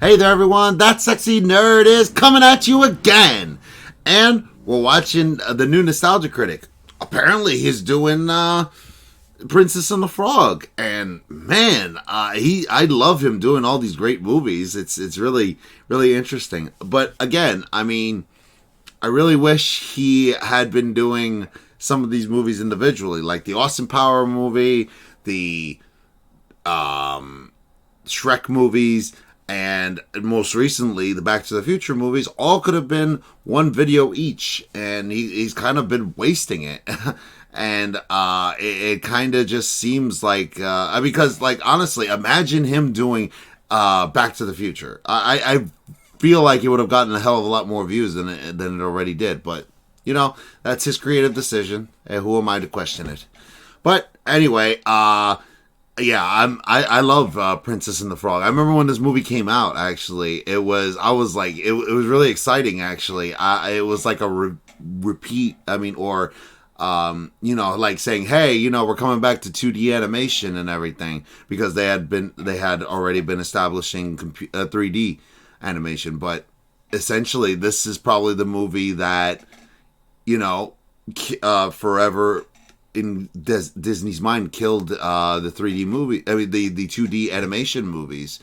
Hey there, everyone. That sexy nerd is coming at you again. And we're watching the new Nostalgia Critic. Apparently, he's doing Princess and the Frog. And man, I love him doing all these great movies. It's really, really interesting. But again, I mean, I really wish he had been doing some of these movies individually, like the Austin Power movie, the Shrek movies, and most recently the Back to the Future movies. All could have been one video each, and he's kind of been wasting it. And it kind of just seems like because, like, honestly, imagine him doing Back to the Future. I feel like it would have gotten a hell of a lot more views than it already did, but you know, that's his creative decision, and who am I to question it? But anyway, yeah, I love Princess and the Frog. I remember when this movie came out. Actually, I was really exciting. Actually, it was like a repeat. I mean, or you know, like saying, hey, you know, we're coming back to 2D animation and everything, because they had already been establishing 3D animation. But essentially, this is probably the movie that, you know, forever in Disney's mind killed the 3D movie. I mean, the 2D animation movies,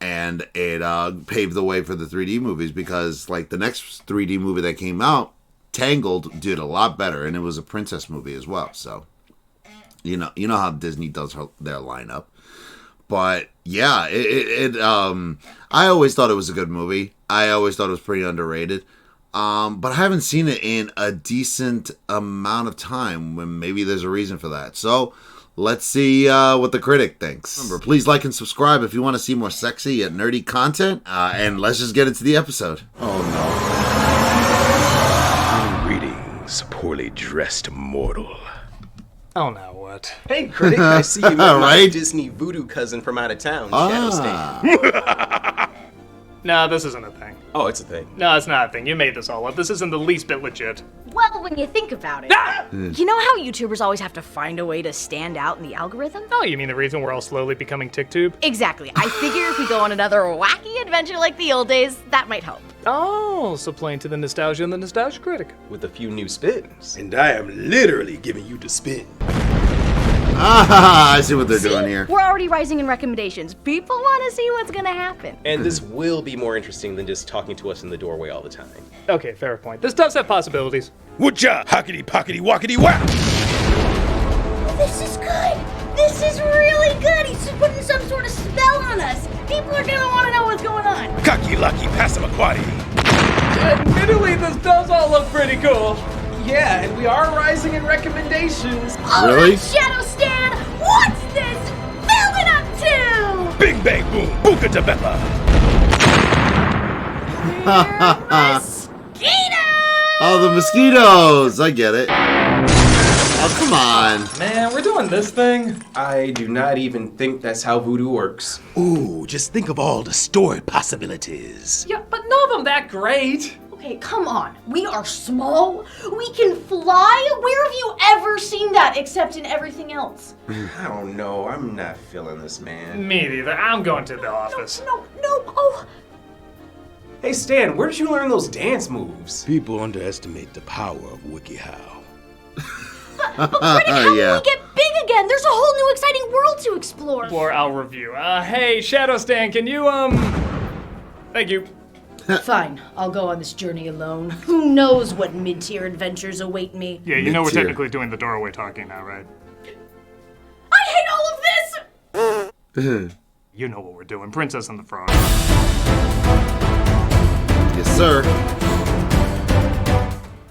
and it paved the way for the 3D movies, because like the next 3D movie that came out, Tangled, did a lot better, and it was a princess movie as well. So you know how Disney does their lineup. But yeah, I always thought it was a good movie. I always thought it was pretty underrated. But I haven't seen it in a decent amount of time, when maybe there's a reason for that. So let's see what the critic thinks. Remember, please like and subscribe if you want to see more sexy and nerdy content. And let's just get into the episode. Oh no. Greetings, poorly dressed mortal. Oh, now what? Hey, Critic, I see you met Right? my Disney voodoo cousin from out of town, Shadow Stan. No, this isn't a thing. Oh, it's a thing. No, it's not a thing. You made this all up. This isn't the least bit legit. Well, when you think about it. You know how YouTubers always have to find a way to stand out in the algorithm? Oh, you mean the reason we're all slowly becoming TikTube? Exactly. I figure if we go on another wacky adventure like the old days, that might help. Oh, so playing to the nostalgia and the Nostalgia Critic. With a few new spins. And I am literally giving you the spin. I see what they're doing here. We're already rising in recommendations. People want to see what's gonna happen. And this will be more interesting than just talking to us in the doorway all the time. Okay, fair point. This does have possibilities. Whatcha? Hockety pockety walkety whack! This is good. This is really good. He's putting some sort of spell on us. People are gonna want to know what's going on. Cocky lucky passamaquoddy. Admittedly, this does all look pretty cool. Yeah, and we are rising in recommendations. All Really? right, Shadow Stan, what's this building up to? Bing bang boom, booka da beppa. Mosquitoes! Oh, the mosquitoes! I get it. Oh, come on. Man, we're doing this thing. I do not even think that's how voodoo works. Ooh, just think of all the story possibilities. Yeah, but none of them that great. Okay, come on. We are small. We can fly. Where have you ever seen that except in everything else? I don't know. I'm not feeling this, man. Me neither. I'm going to the office. No. Oh. Hey, Stan, where did you learn those dance moves? People underestimate the power of WikiHow. But Critic, how Yeah. will we get big again? There's a whole new exciting world to explore. Or I'll review. Hey, Shadow Stan, can you, Thank you. Fine, I'll go on this journey alone. Who knows what mid-tier adventures await me? Yeah, you know we're Mid-tier. technically doing the doorway talking now, right? I hate all of this! You know what we're doing. Princess and the Frog. Yes, sir.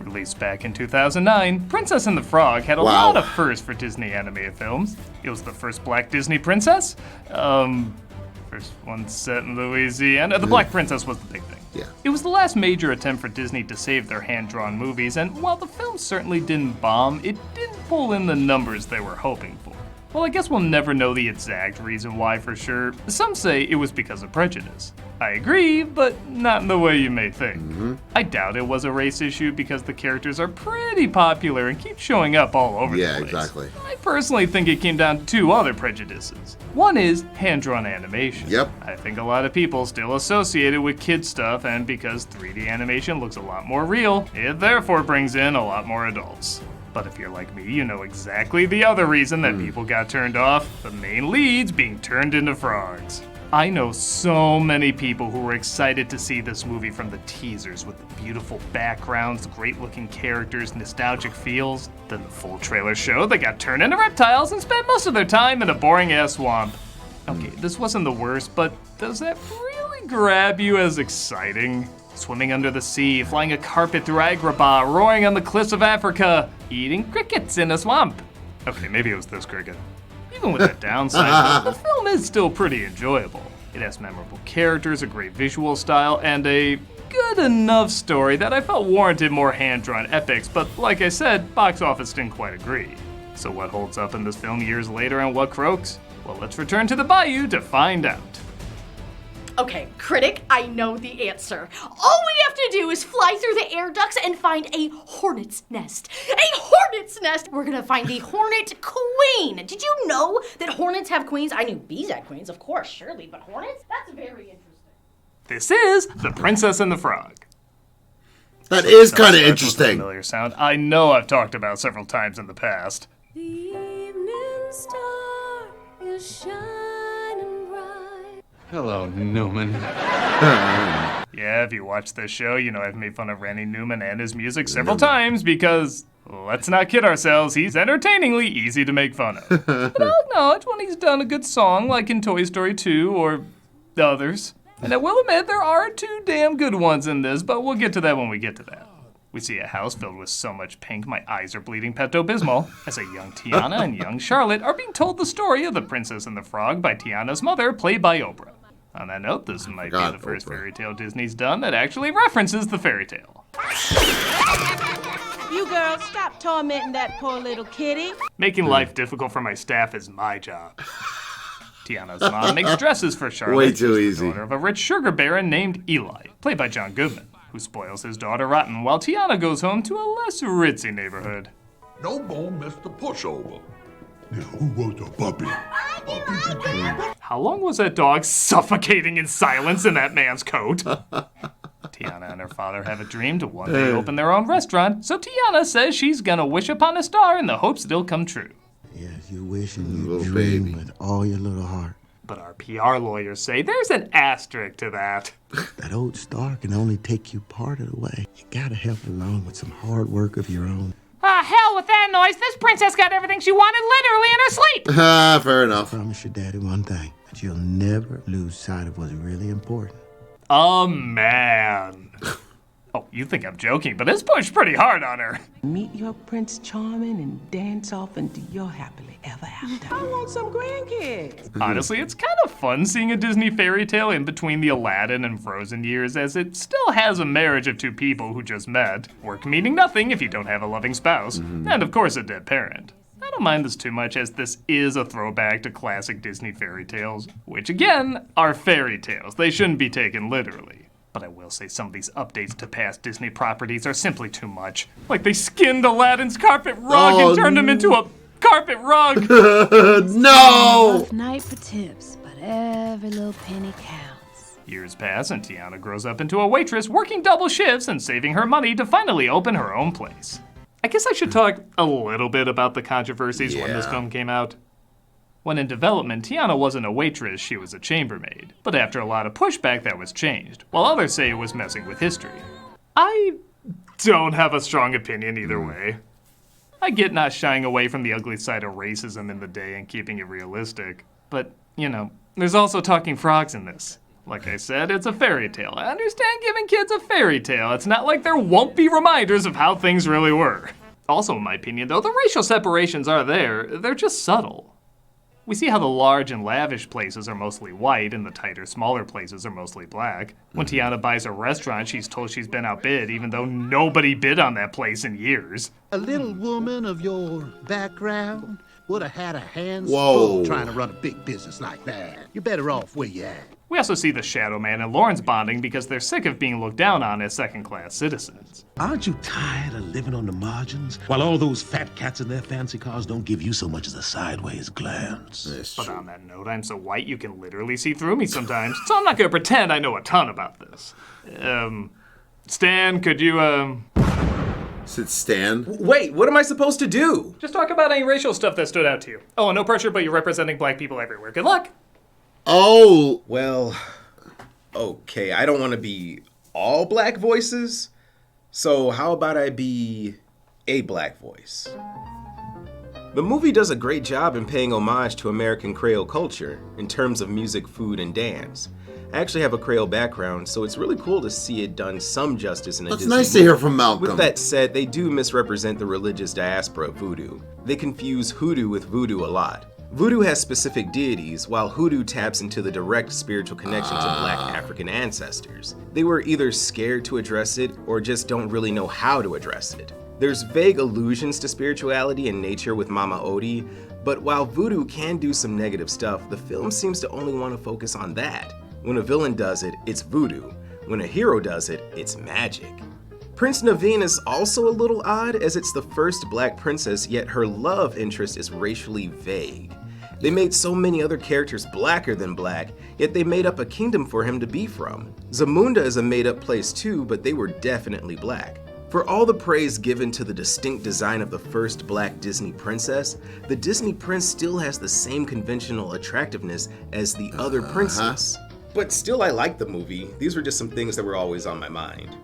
Released back in 2009, Princess and the Frog had a Wow. lot of firsts for Disney animated films. It was the first black Disney princess. First one set in Louisiana. The Black Princess was the big thing. Yeah. It was the last major attempt for Disney to save their hand-drawn movies, and while the film certainly didn't bomb, it didn't pull in the numbers they were hoping for. Well, I guess we'll never know the exact reason why for sure. Some say it was because of prejudice. I agree, but not in the way you may think. I doubt it was a race issue because the characters are pretty popular and keep showing up all over the place. Yeah, exactly. I personally think it came down to two other prejudices. One is hand-drawn animation. Yep. I think a lot of people still associate it with kid stuff, and because 3D animation looks a lot more real, it therefore brings in a lot more adults. But if you're like me, you know exactly the other reason that people got turned off, the main leads being turned into frogs. I know so many people who were excited to see this movie from the teasers with the beautiful backgrounds, great looking characters, nostalgic feels. Then the full trailer showed they got turned into reptiles and spent most of their time in a boring ass swamp. Okay, this wasn't the worst, but does that really grab you as exciting? Swimming under the sea, flying a carpet through Agrabah, roaring on the cliffs of Africa, eating crickets in a swamp. Okay, maybe it was this cricket. Even with that downside, the film is still pretty enjoyable. It has memorable characters, a great visual style, and a good enough story that I felt warranted more hand-drawn epics, but like I said, box office didn't quite agree. So what holds up in this film years later and what croaks? Well, let's return to the bayou to find out. Okay, Critic, I know the answer. All we have to do is fly through the air ducts and find a hornet's nest. A hornet's nest! We're gonna find the hornet queen. Did you know that hornets have queens? I knew bees had queens, of course, surely, but hornets? That's very interesting. This is The Princess and the Frog. That is kind of That's a interesting. familiar sound I know I've talked about several times in the past. The evening star is shining bright. Hello, Newman. Yeah, if you watch this show, you know I've made fun of Randy Newman and his music several times because, let's not kid ourselves, he's entertainingly easy to make fun of. But I'll acknowledge when he's done a good song like in Toy Story 2 or others. And I will admit there are two damn good ones in this, but we'll get to that when we get to that. We see a house filled with so much pink my eyes are bleeding Pepto-Bismol as a young Tiana and young Charlotte are being told the story of The Princess and the Frog by Tiana's mother, played by Oprah. On that note, this might be the first fairy tale Disney's done that actually references the fairy tale. You girls, stop tormenting that poor little kitty. Making life difficult for my staff is my job. Tiana's mom makes dresses for Charlotte. Way too who's the easy. daughter of a rich sugar baron named Eli, played by John Goodman, who spoils his daughter rotten while Tiana goes home to a less ritzy neighborhood. No more Mr. Pushover. Now, who was the puppy? How long was that dog suffocating in silence in that man's coat? Tiana and her father have a dream to one day open their own restaurant, so Tiana says she's gonna wish upon a star in the hopes it'll come true. Yes, you wish and you Little dream baby. with all your little heart. But our PR lawyers say there's an asterisk to that. That old star can only take you part of the way. You gotta help along with some hard work of your own. Ah, hell with that noise. This princess got everything she wanted literally in her sleep. Ah, fair enough. Promise your daddy one thing, that you'll never lose sight of what's really important. A man. Oh, you think I'm joking, but this pushed pretty hard on her. Meet your Prince Charming and dance off into your happily ever after. I want some grandkids. Honestly, it's kind of fun seeing a Disney fairy tale in between the Aladdin and Frozen years, as it still has a marriage of two people who just met, work meaning nothing if you don't have a loving spouse, and of course a dead parent. I don't mind this too much, as this is a throwback to classic Disney fairy tales, which again, are fairy tales. They shouldn't be taken literally. But I will say some of these updates to past Disney properties are simply too much. Like they skinned Aladdin's carpet rug and turned him into a carpet rug. No! Rough night for tips, but every little penny counts. Years pass and Tiana grows up into a waitress working double shifts and saving her money to finally open her own place. I guess I should talk a little bit about the controversies when this film came out. When in development, Tiana wasn't a waitress, she was a chambermaid. But after a lot of pushback, that was changed, while others say it was messing with history. I don't have a strong opinion either way. I get not shying away from the ugly side of racism in the day and keeping it realistic. But, you know, there's also talking frogs in this. Like I said, it's a fairy tale. I understand giving kids a fairy tale. It's not like there won't be reminders of how things really were. Also, in my opinion, though, the racial separations are there. They're just subtle. We see how the large and lavish places are mostly white and the tighter, smaller places are mostly black. When Tiana buys a restaurant, she's told she's been outbid even though nobody bid on that place in years. A little woman of your background would have had a hands Whoa. full trying to run a big business like that. You're better off where you at. We also see the Shadow Man and Lawrence bonding because they're sick of being looked down on as second-class citizens. Aren't you tired of living on the margins? While all those fat cats in their fancy cars don't give you so much as a sideways glance. But on that note, I'm so white you can literally see through me sometimes, so I'm not gonna pretend I know a ton about this. Stan, could you, Is it Stan? Wait, what am I supposed to do? just talk about any racial stuff that stood out to you. Oh, no pressure, but you're representing black people everywhere. Good luck! Oh! Well, okay, I don't want to be all black voices, so how about I be a black voice? The movie does a great job in paying homage to American Creole culture in terms of music, food, and dance. I actually have a Creole background, so it's really cool to see it done some justice in a It's Disney nice to movie. hear from Malcolm. With that said, they do misrepresent the religious diaspora of voodoo. They confuse hoodoo with voodoo a lot. Voodoo has specific deities, while hoodoo taps into the direct spiritual connection to black African ancestors. They were either scared to address it, or just don't really know how to address it. There's vague allusions to spirituality and nature with Mama Odie, but while voodoo can do some negative stuff, the film seems to only want to focus on that. When a villain does it, it's voodoo. When a hero does it, it's magic. Prince Naveen is also a little odd, as it's the first black princess, yet her love interest is racially vague. They made so many other characters blacker than black, yet they made up a kingdom for him to be from. Zamunda is a made-up place too, but they were definitely black. For all the praise given to the distinct design of the first black Disney princess, the Disney prince still has the same conventional attractiveness as the other princes. But still, I like the movie. These were just some things that were always on my mind.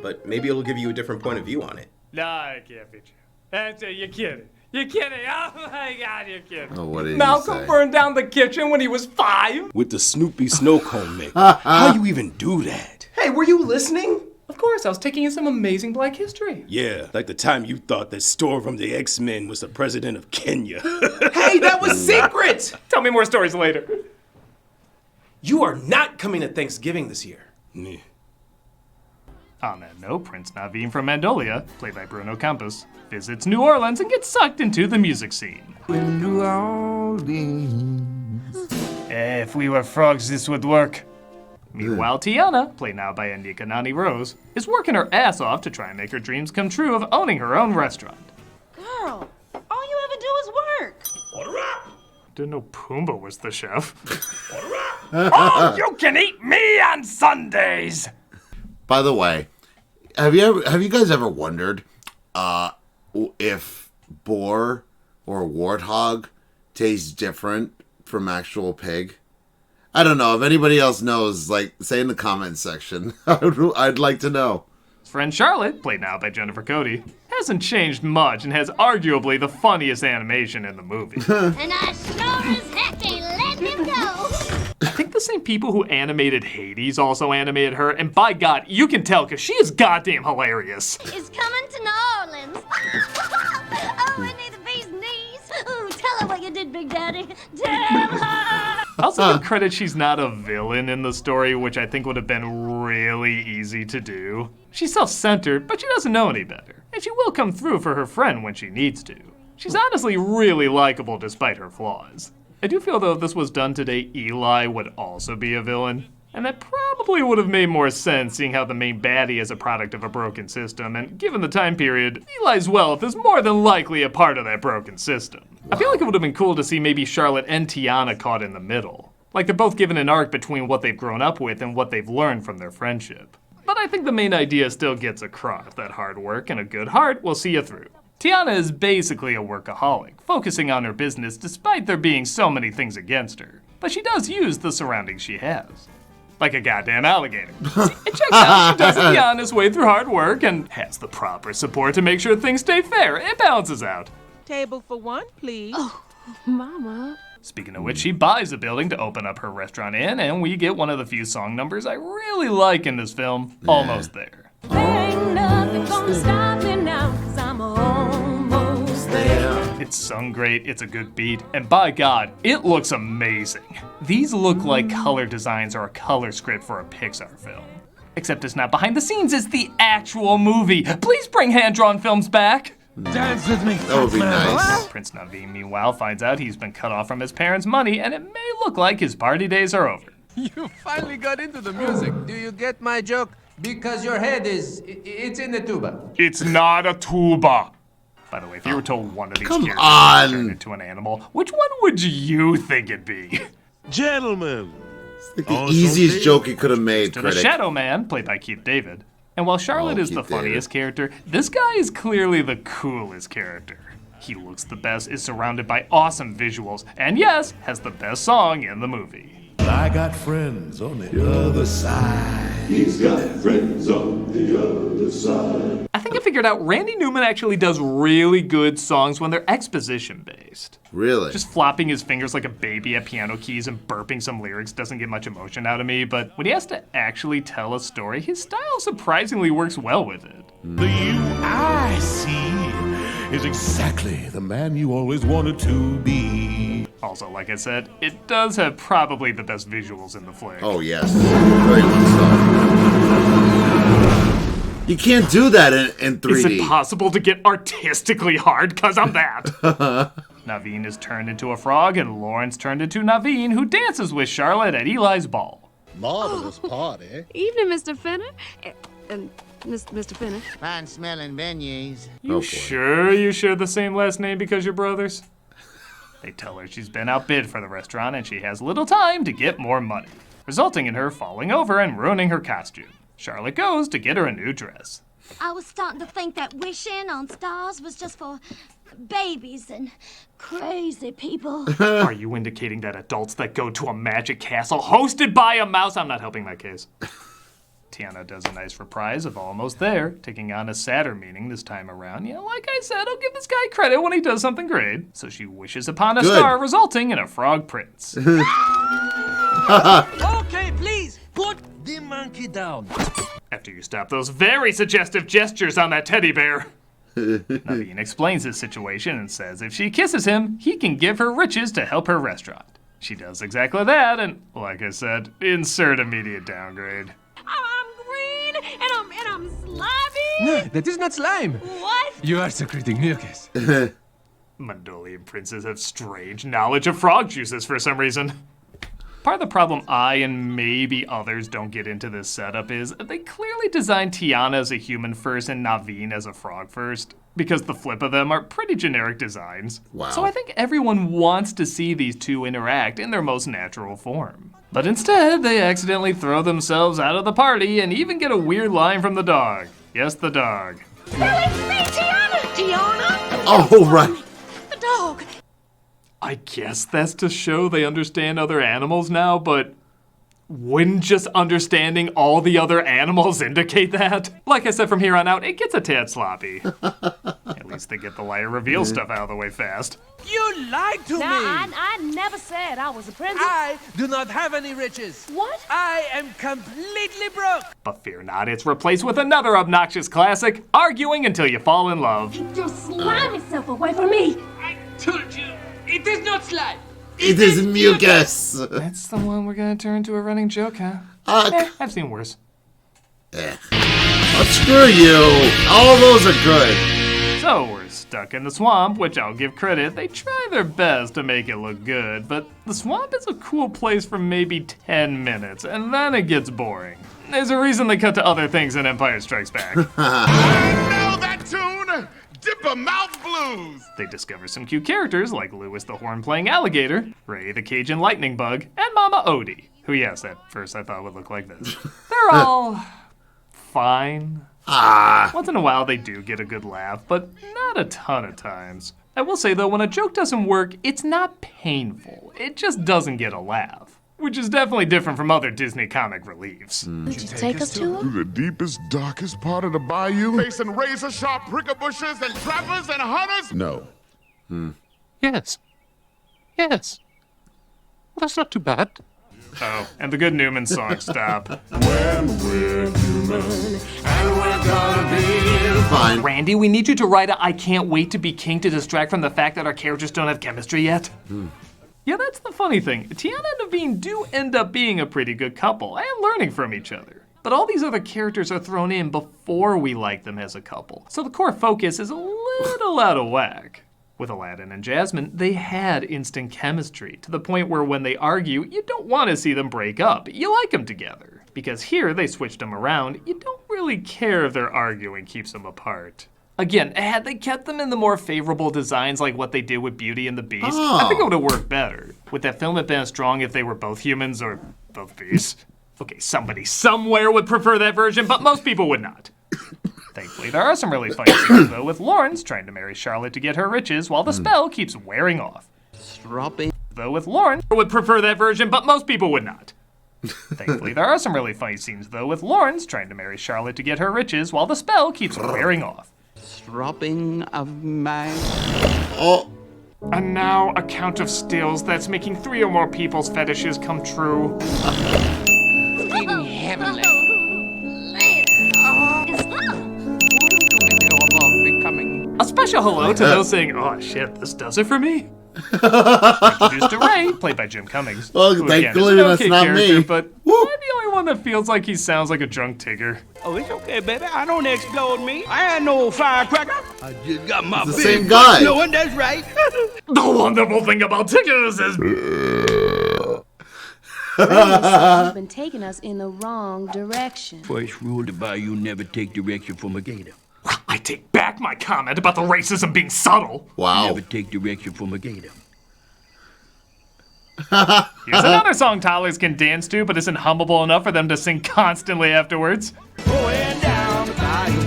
But maybe it'll give you a different point of view on it. No, I can't be true. You're kidding. You're kidding. Oh my God, you're kidding. Oh, what did Malcolm he say? burned down the kitchen when he was 5? With the Snoopy snow cone maker. How you even do that? Hey, were you listening? Of course, I was taking in some amazing black history. Yeah, like the time you thought that Storm from the X-Men was the president of Kenya. Hey, that was secret! Tell me more stories later. You are not coming to Thanksgiving this year. Meh. On that note, Prince Naveen from Mandolia, played by Bruno Campos, visits New Orleans and gets sucked into the music scene. If we were frogs, this would work. Meanwhile, Tiana, played now by Anika Nani Rose, is working her ass off to try and make her dreams come true of owning her own restaurant. Girl, all you ever do is work. Order up! Didn't know Pumbaa was the chef. Order up! Oh, you can eat me on Sundays! By the way, have you guys ever wondered if boar or warthog tastes different from actual pig? I don't know. If anybody else knows, like, say in the comments section. I'd like to know. His friend Charlotte, played now by Jennifer Cody, hasn't changed much and has arguably the funniest animation in the movie. And I sure as heck ain't let him go. I think the same people who animated Hades also animated her, and by God, you can tell because she is goddamn hilarious. Is coming to New Orleans. Oh, I need the bee's knees. Ooh, tell her what you did, Big Daddy. Tell her. I also give credit she's not a villain in the story, which I think would have been really easy to do. She's self-centered, but she doesn't know any better, and she will come through for her friend when she needs to. She's honestly really likable despite her flaws. I do feel though if this was done today, Eli would also be a villain. And that probably would have made more sense seeing how the main baddie is a product of a broken system, and given the time period, Eli's wealth is more than likely a part of that broken system. I feel like it would have been cool to see maybe Charlotte and Tiana caught in the middle. Like they're both given an arc between what they've grown up with and what they've learned from their friendship. But I think the main idea still gets across that hard work and a good heart will see you through. Tiana is basically a workaholic, focusing on her business despite there being so many things against her. But she does use the surroundings she has. Like a goddamn alligator. It checks out, she does it the honest way through hard work and has the proper support to make sure things stay fair. It balances out. Table for one, please. Oh, Mama. Speaking of which, she buys a building to open up her restaurant in, and we get one of the few song numbers I really like in this film, Almost There. Ain't nothing gonna stop me now, 'cause I'm almost there. It's sung great, it's a good beat, and by God, it looks amazing. These look like color designs or a color script for a Pixar film. Except it's not behind the scenes, it's the actual movie. Please bring hand-drawn films back. Dance with me. That would be nice. Prince Naveen, meanwhile, finds out he's been cut off from his parents' money, and it may look like his party days are over. You finally got into the music. Do you get my joke? Because your head it's in the tuba. It's not a tuba. By the way, if you were told one of these characters on. turned into an animal, which one would you think it'd be? Gentlemen. Like the easiest joke he could have made, To the Critic. Shadow Man, played by Keith David. And while Charlotte is the Keith David. funniest character, this guy is clearly the coolest character. He looks the best, is surrounded by awesome visuals, and yes, has the best song in the movie. I got friends on the other side. He's got friends on the other side. I think I figured out Randy Newman actually does really good songs when they're exposition based. Really? Just flopping his fingers like a baby at piano keys and burping some lyrics doesn't get much emotion out of me, but when he has to actually tell a story, his style surprisingly works well with it. The you I see is exactly the man you always wanted to be. Also, like I said, it does have probably the best visuals in the flick. Oh, yes. Very much so. You can't do that in 3D. Is it possible to get artistically hard because of that? Naveen is turned into a frog, and Lauren's turned into Naveen, who dances with Charlotte at Eli's ball. Marvelous party. Evening, Mr. Finner. And Mr. Finner. Fine smelling beignets. You sure you share the same last name because you're brothers? They tell her she's been outbid for the restaurant and she has little time to get more money, resulting in her falling over and ruining her costume. Charlotte goes to get her a new dress. I was starting to think that wishing on stars was just for babies and crazy people. Are you indicating that adults that go to a magic castle hosted by a mouse? I'm not helping that case. Tiana does a nice reprise of Almost There, taking on a sadder meaning this time around. Yeah, like I said, I'll give this guy credit when he does something great. So she wishes upon a star, resulting in a frog prince. Okay, please, put the monkey down. After you stop those very suggestive gestures on that teddy bear. Naveen explains his situation and says if she kisses him, he can give her riches to help her restaurant. She does exactly that, and like I said, insert immediate downgrade. I'm green and I'm slimy. No, that is not slime. What? You are secreting mucus. Mongolian princes have strange knowledge of frog juices for some reason. Part of the problem I and maybe others don't get into this setup is they clearly designed Tiana as a human first and Naveen as a frog first, because the flip of them are pretty generic designs. Wow. So I think everyone wants to see these two interact in their most natural form. But instead, they accidentally throw themselves out of the party and even get a weird line from the dog. Yes, the dog. Well, it's me, Tiana. Tiana? Oh, right. The dog. I guess that's to show they understand other animals now, but wouldn't just understanding all the other animals indicate that? Like I said, from here on out, it gets a tad sloppy. At least they get the liar reveal stuff out of the way fast. You lied to me. I never said I was a princess. I do not have any riches. What? I am completely broke. But fear not, it's replaced with another obnoxious classic, arguing until you fall in love. Keep your slimy self away from me. I told you, it is not slime. It is mucus. That's the one we're gonna turn into a running joke, huh? I've seen worse. Oh, screw you. All those are good. So we're stuck in the swamp, which I'll give credit. They try their best to make it look good, but the swamp is a cool place for maybe 10 minutes, and then it gets boring. There's a reason they cut to other things in Empire Strikes Back. I know that tune! Dipper Mouth Blues! They discover some cute characters like Lewis the horn-playing alligator, Ray the Cajun lightning bug, and Mama Odie, who yes, at first I thought would look like this. They're all fine. Once in a while they do get a good laugh, but not a ton of times. I will say though, when a joke doesn't work, it's not painful. It just doesn't get a laugh. Which is definitely different from other Disney comic reliefs. Would you take us to To the deepest, darkest part of the bayou? Facing razor-sharp prickle bushes and trappers and hunters? No. Yes. Yes. Well, that's not too bad. Oh, and the good Newman song, stop. When we're human and we're gonna be Fine. Randy, we need you to write a I can't wait to be king to distract from the fact that our characters don't have chemistry yet. Yeah, that's the funny thing. Tiana and Naveen do end up being a pretty good couple and learning from each other. But all these other characters are thrown in before we like them as a couple. So the core focus is a little little out of whack. With Aladdin and Jasmine, they had instant chemistry, to the point where when they argue, you don't want to see them break up. You like them together. Because here, they switched them around. You don't really care if their arguing keeps them apart. Again, had they kept them in the more favorable designs like what they did with Beauty and the Beast, I think it would have worked better. Would that film have been as strong if they were both humans or both beasts? Okay, somebody somewhere would prefer that version, but most people would not. Thankfully, there are some really funny scenes, though, with Lawrence trying to marry Charlotte to get her riches while the spell keeps wearing off. Though with Lawrence would prefer that version, but most people would not. Thankfully, there are some really funny scenes, though, with Lawrence trying to marry Charlotte to get her riches while the spell keeps wearing off. Dropping of my... Oh. And now, a count of stills that's making 3 or more people's fetishes come true. In heavenly. A special hello to those saying, "Oh shit, this does it for me." Introduced to Ray, played by Jim Cummings. Well, who, thankfully again, is an that's okay not character, me. But I'm the only one that feels like he sounds like a drunk Tigger. Oh, it's okay, baby. I don't explode me. I ain't no firecracker. I just got my It's the big same guy. No one, that's right. The wonderful thing about Tiggers is... You've been taking us in the wrong direction. First rule to Bayou, never take direction from a gator. I take back my comment about the racism being subtle. Wow. Never take direction from a gator. Here's another song toddlers can dance to, but isn't hummable enough for them to sing constantly afterwards. Going down the bayou.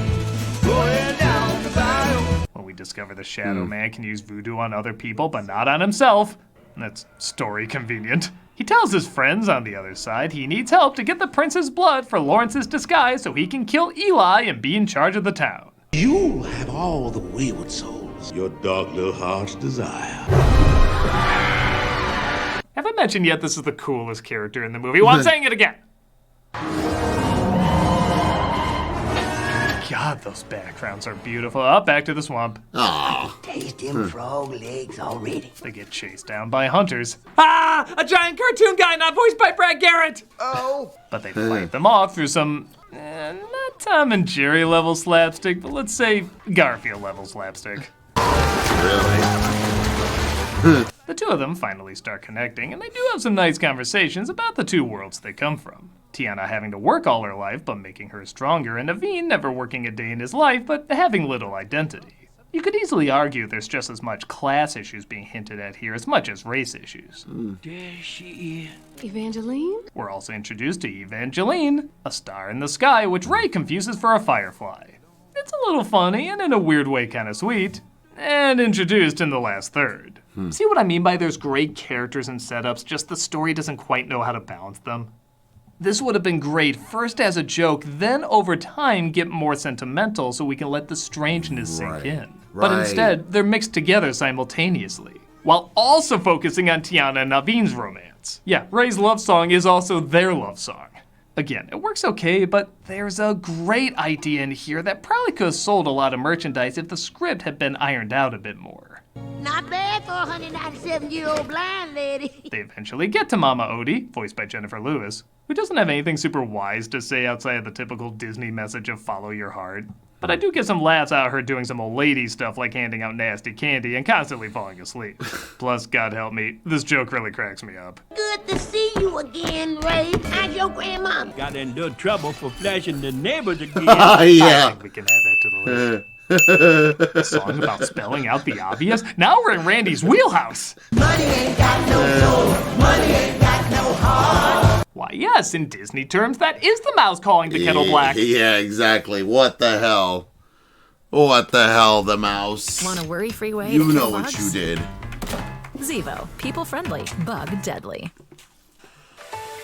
Going down the bayou. When we discover the Shadow Man can use voodoo on other people, but not on himself. That's story convenient. He tells his friends on the other side he needs help to get the prince's blood for Lawrence's disguise so he can kill Eli and be in charge of the town. You have all the wayward souls your dark little heart's desire. Have I mentioned yet this is the coolest character in the movie? Well, I'm saying it again. God, those backgrounds are beautiful. Up, back to the swamp. Aww. Taste them frog legs already. They get chased down by hunters. Ah! A giant cartoon guy not voiced by Brad Garrett! Oh. But they fight them off through some, not Tom and Jerry level slapstick, but let's say Garfield level slapstick. The two of them finally start connecting, and they do have some nice conversations about the two worlds they come from. Tiana having to work all her life, but making her stronger, and Naveen never working a day in his life, but having little identity. You could easily argue there's just as much class issues being hinted at here as much as race issues. There she is. Evangeline? We're also introduced to Evangeline, a star in the sky, which Ray confuses for a firefly. It's a little funny, and in a weird way kind of sweet, and introduced in the last third. See what I mean by there's great characters and setups, just the story doesn't quite know how to balance them? This would have been great first as a joke, then over time get more sentimental so we can let the strangeness sink in. But instead, they're mixed together simultaneously, while also focusing on Tiana and Naveen's romance. Yeah, Ray's love song is also their love song. Again, it works okay, but there's a great idea in here that probably could have sold a lot of merchandise if the script had been ironed out a bit more. Not bad for a 197-year-old blind lady. They eventually get to Mama Odie, voiced by Jennifer Lewis, who doesn't have anything super wise to say outside of the typical Disney message of follow your heart. But I do get some laughs out of her doing some old lady stuff like handing out nasty candy and constantly falling asleep. Plus, God help me, this joke really cracks me up. Good to see you again, Ray. How's your grandma? Got in little trouble for flashing the neighbors again. I think we can add that to the list. A song about spelling out the obvious? Now we're in Randy's wheelhouse. Money ain't got no soul. Money ain't got no heart. Why, yes, in Disney terms, that is the mouse calling the kettle black. Yeah, exactly. What the hell? What the hell, the mouse? Want a worry-free way You to know kill what bugs? you did. Zevo, people-friendly, bug-deadly.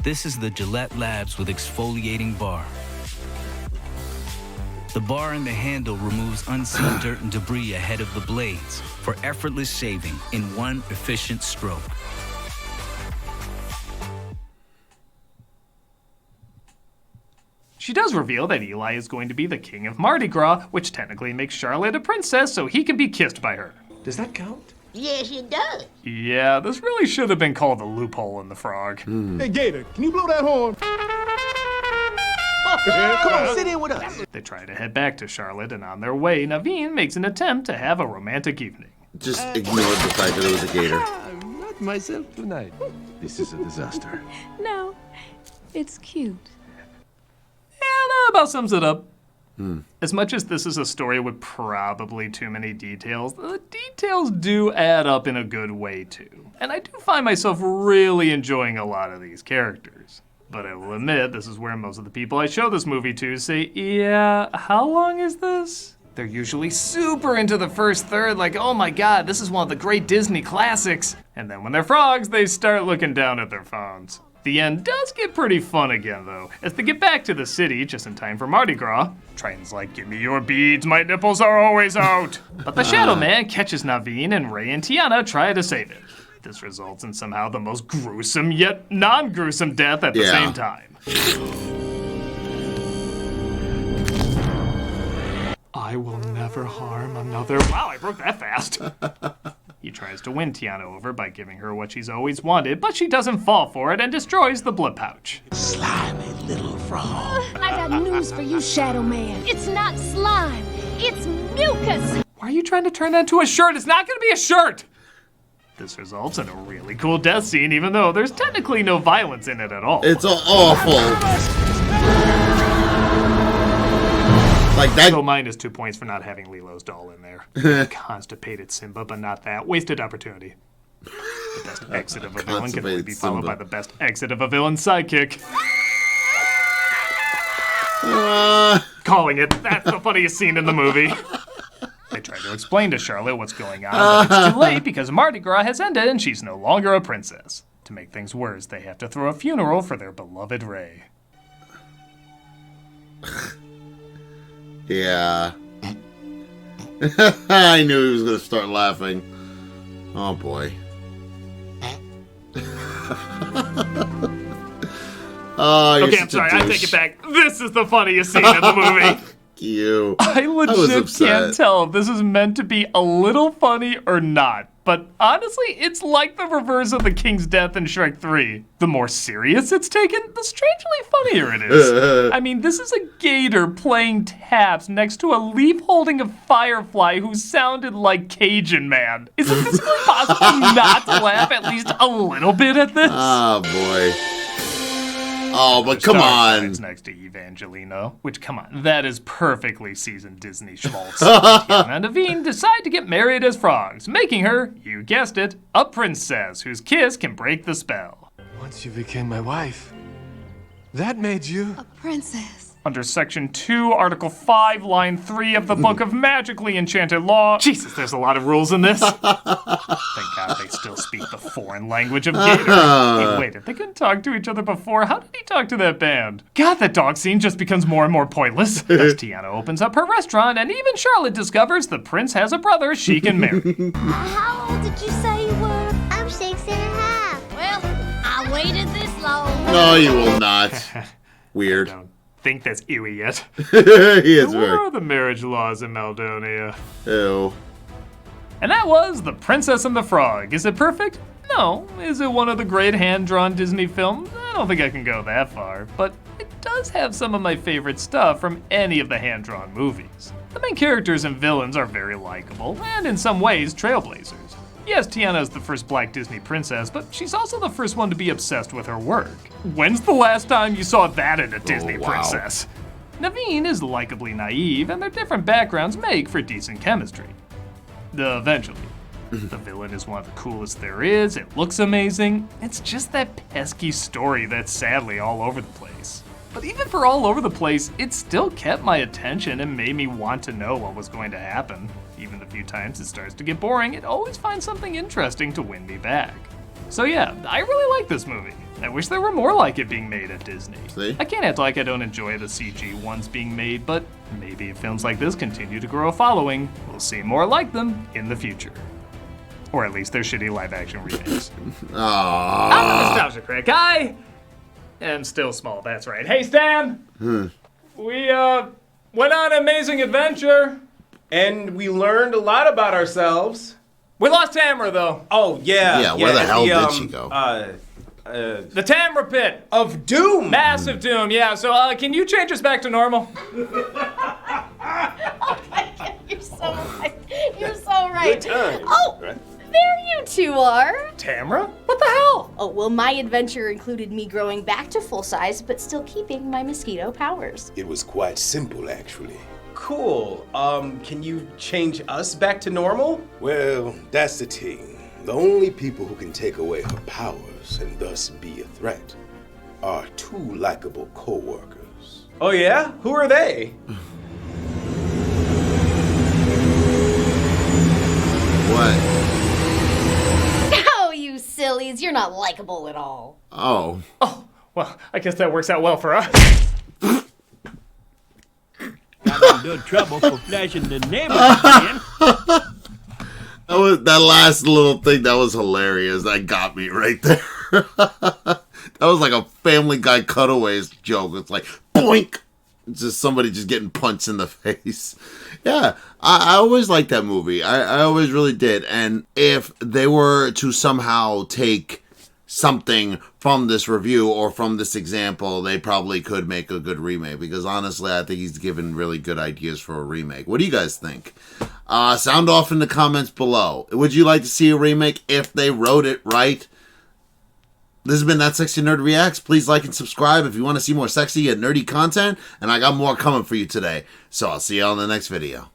This is the Gillette Labs with exfoliating bar. The bar and the handle removes unseen dirt and debris ahead of the blades for effortless shaving in one efficient stroke. She does reveal that Eli is going to be the king of Mardi Gras, which technically makes Charlotte a princess so he can be kissed by her. Does that count? Yes, it does. Yeah, this really should have been called the loophole in the frog. Hey, Gator, can you blow that horn? Come on, sit in with us. They try to head back to Charlotte, and on their way, Naveen makes an attempt to have a romantic evening. Just ignored the fact that it was a gator. I'm not myself tonight. This is a disaster. No, it's cute. Yeah, that about sums it up. As much as this is a story with probably too many details, the details do add up in a good way too. And I do find myself really enjoying a lot of these characters. But I will admit, this is where most of the people I show this movie to say, yeah, how long is this? They're usually super into the first third, like, oh my god, this is one of the great Disney classics. And then when they're frogs, they start looking down at their phones. The end does get pretty fun again, though, as they get back to the city just in time for Mardi Gras. Triton's like, give me your beads, my nipples are always out. But the Shadow Man catches Naveen, and Ray and Tiana try to save it. This results in somehow the most gruesome yet non-gruesome death at the same time. I will never harm another. Wow, I broke that fast. He tries to win Tiana over by giving her what she's always wanted, but she doesn't fall for it and destroys the blood pouch. Slimy little frog. I got news for you, Shadow Man. It's not slime. It's mucus. Why are you trying to turn that into a shirt? It's not going to be a shirt! This results in a really cool death scene, even though there's technically no violence in it at all. It's awful. Like that. So minus 2 points for not having Lilo's doll in there. Constipated Simba, but not that. Wasted opportunity. The best exit of a villain can only be followed by the best exit of a villain's sidekick. Calling it. That's the funniest scene in the movie. They try to explain to Charlotte what's going on, but it's too late because Mardi Gras has ended and she's no longer a princess. To make things worse, they have to throw a funeral for their beloved Ray. Yeah. I knew he was going to start laughing. Oh, boy. Oh, okay, I'm sorry. I take it back. This is the funniest scene in the movie. You. I legit can't tell if this is meant to be a little funny or not. But honestly, it's like the reverse of the King's death in Shrek 3. The more serious it's taken, the strangely funnier it is. I mean, this is a gator playing taps next to a leaf holding a firefly who sounded like Cajun Man. Is it physically possible not to laugh at least a little bit at this? Oh, boy. Oh, but come on. It's next to Evangelino, which, come on, that is perfectly seasoned Disney schmaltz. Tiana and Naveen decide to get married as frogs, making her, you guessed it, a princess whose kiss can break the spell. Once you became my wife, that made you a princess. Under Section 2, Article 5, Line 3 of the Book of Magically Enchanted Law. Jesus, there's a lot of rules in this. Thank God they still speak the foreign language of Gator. Hey, wait, if they couldn't talk to each other before, how did he talk to that band? God, that dog scene just becomes more and more pointless. As Tiana opens up her restaurant, and even Charlotte discovers the prince has a brother she can marry. How old did you say you were? I'm 6.5. Well, I waited this long. No, you will not. Weird. Think that's ewy yet. He is What very. are the marriage laws in Maldonia? Ew. And that was The Princess and the Frog. Is it perfect? No. Is it one of the great hand-drawn Disney films? I don't think I can go that far, but it does have some of my favorite stuff from any of the hand-drawn movies. The main characters and villains are very likable, and in some ways, trailblazers. Yes, Tiana is the first black Disney princess, but she's also the first one to be obsessed with her work. When's the last time you saw that in a Disney princess? Naveen is likably naive, and their different backgrounds make for decent chemistry. Eventually. The villain is one of the coolest there is, it looks amazing. It's just that pesky story that's sadly all over the place. But even for all over the place, it still kept my attention and made me want to know what was going to happen. Even the few times it starts to get boring, it always finds something interesting to win me back. So yeah, I really like this movie. I wish there were more like it being made at Disney. See? I can't act like I don't enjoy the CG ones being made, but maybe if films like this continue to grow a following, we'll see more like them in the future. Or at least their shitty live-action remakes. I'm the Nostalgia Critic. I am still small, that's right. Hey, Stan! We, went on an amazing adventure. And we learned a lot about ourselves. We lost Tamara, though. Oh, yeah. Yeah, where the hell did she go? The Tamra Pit. Of doom! Massive doom, yeah. So, can you change us back to normal? You're so right. You're so right. Good time. Oh, Right. there you two are. Tamra? What the hell? Oh, well, my adventure included me growing back to full size, but still keeping my mosquito powers. It was quite simple, actually. Cool. Can you change us back to normal? Well, that's the thing. The only people who can take away her powers and thus be a threat are two likable co-workers. Oh yeah? Who are they? What? Oh, you sillies, you're not likable at all. Oh. Oh, well, I guess that works out well for us. Got in trouble for flashing the name again. That last little thing, that was hilarious. That got me right there. That was like a Family Guy cutaways joke. It's like, boink! It's just somebody just getting punched in the face. Yeah, I always liked that movie. I always really did. And if they were to somehow take something from this review or from this example, they probably could make a good remake, because honestly, I think he's given really good ideas for a remake. What do you guys think? Sound off in the comments below. Would you like to see a remake if they wrote it right? This has been That Sexy Nerd Reacts. Please like and subscribe if you want to see more sexy and nerdy content, and I got more coming for you today. So I'll see you all in the next video.